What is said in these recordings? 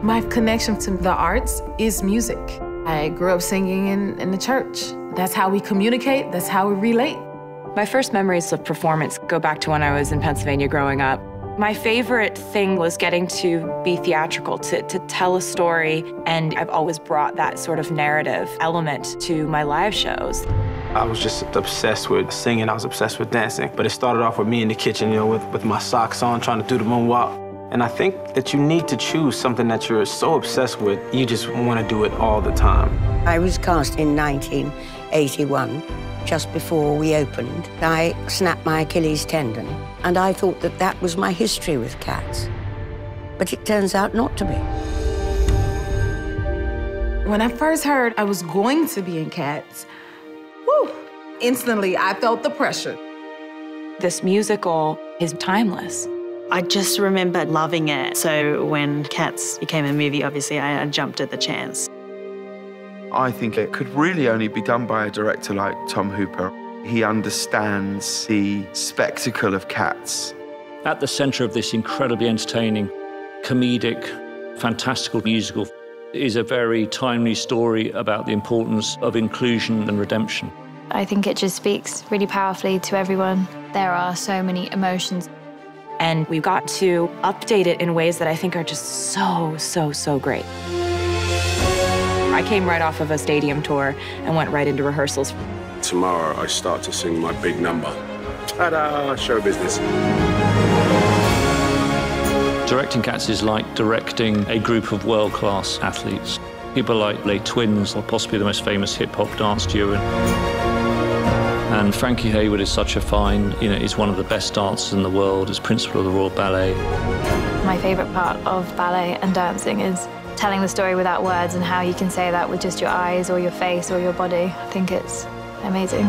My connection to the arts is music. I grew up singing in the church. That's how we communicate, that's how we relate. My first memories of performance go back to when I was in Pennsylvania growing up. My favorite thing was getting to be theatrical, to tell a story, and I've always brought that sort of narrative element to my live shows. I was just obsessed with singing, I was obsessed with dancing, but it started off with me in the kitchen, with my socks on, trying to do the moonwalk. And I think that you need to choose something that you're so obsessed with, you just want to do it all the time. I was cast in 1981, just before we opened. I snapped my Achilles tendon, and I thought that that was my history with cats. But it turns out not to be. When I first heard I was going to be in Cats, whew, instantly I felt the pressure. This musical is timeless. I just remember loving it. So when Cats became a movie, obviously I jumped at the chance. I think it could really only be done by a director like Tom Hooper. He understands the spectacle of Cats. At the centre of this incredibly entertaining, comedic, fantastical musical is a very timely story about the importance of inclusion and redemption. I think it just speaks really powerfully to everyone. There are so many emotions. And we've got to update it in ways that I think are just so great. I came right off of a stadium tour and went right into rehearsals. Tomorrow I start to sing my big number. Ta-da, show business. Directing Cats is like directing a group of world-class athletes. People like Les Twins, or possibly the most famous hip-hop dance duo. And Frankie Hayward is such a find, he's one of the best dancers in the world, is principal of the Royal Ballet. My favourite part of ballet and dancing is telling the story without words and how you can say that with just your eyes or your face or your body. I think it's amazing.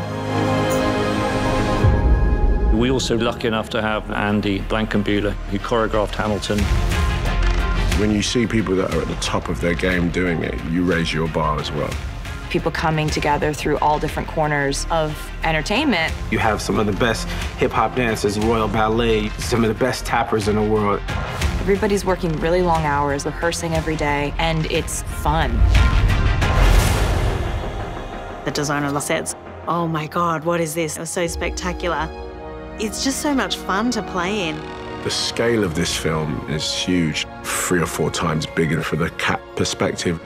We're also lucky enough to have Andy Blankenbuehler, who choreographed Hamilton. When you see people that are at the top of their game doing it, you raise your bar as well. People coming together through all different corners of entertainment. You have some of the best hip-hop dancers, Royal Ballet, some of the best tappers in the world. Everybody's working really long hours, rehearsing every day, and it's fun. The designer said, "Oh my God, what is this? It was so spectacular." It's just so much fun to play in. The scale of this film is huge, 3 or 4 times bigger from the cat perspective.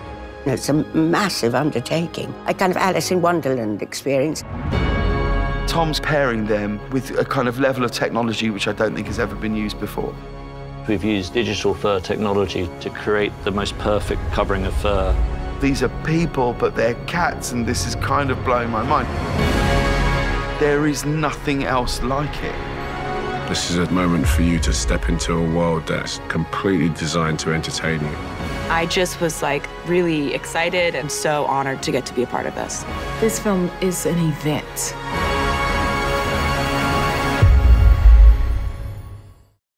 It's a massive undertaking, a kind of Alice in Wonderland experience. Tom's pairing them with a kind of level of technology which I don't think has ever been used before. We've used digital fur technology to create the most perfect covering of fur. These are people, but they're cats, and this is kind of blowing my mind. There is nothing else like it. This is a moment for you to step into a world that's completely designed to entertain you. I just was really excited and so honored to get to be a part of this. This film is an event.